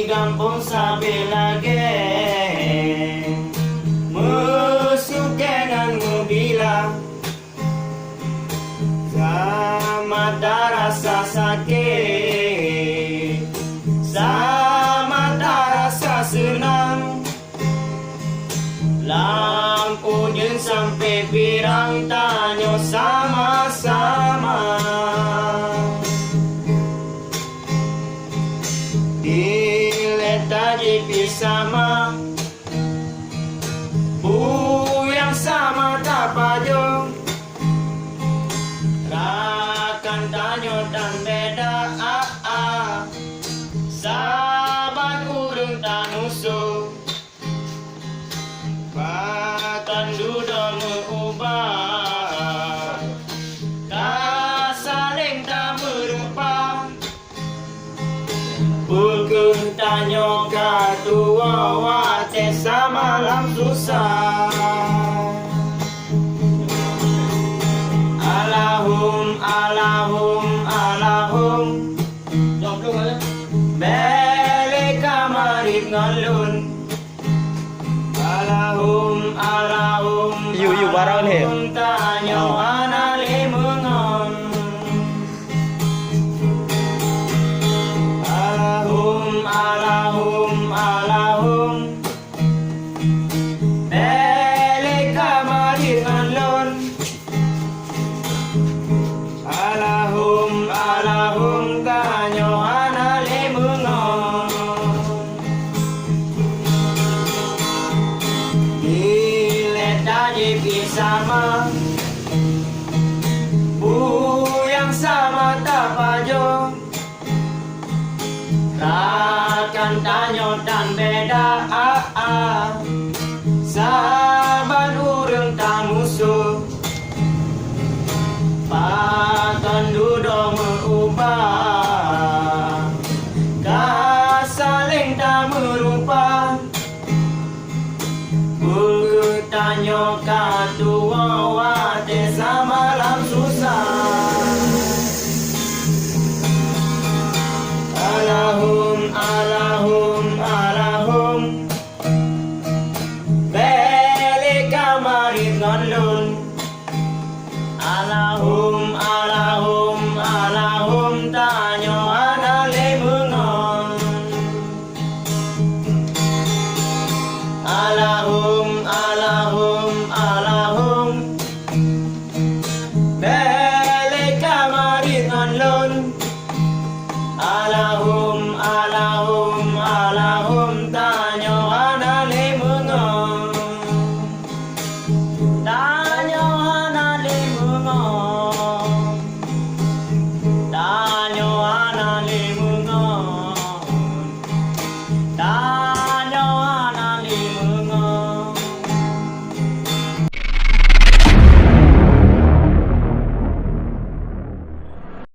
gampang sabi lagi musukenan mubila sama rasa sakit sama rasa senang lampu jen sampai pirang tanyo sama-sama Diletak sama yang sama tak pajo rakan tanyo dan beda sahabat urung tanusu bahkan duda mengubah tak saling tak merupa Pukul tanyo katua wate sama lam susah Alahum, alahum, alahum Bele kamarit ngalun Alahum, alahum, alahum Tanyo anali mengon Alahum, alahum, alahum Bele kamarit ngalun Alahum, alahum Tanyo anali mengon Sama yang sama tak pajo rakan tanyo dan beda sahabat urang tak musuh pakan dudo mengubah saling tak merupa tanyo katua wate sama lam susah Alahum, alahum, alahum Bele kamarit ngalun Alahum, alahum, alahum Tanyo anali mengon Alahum, alahum, alahum Bele kamarit ngalun Alahum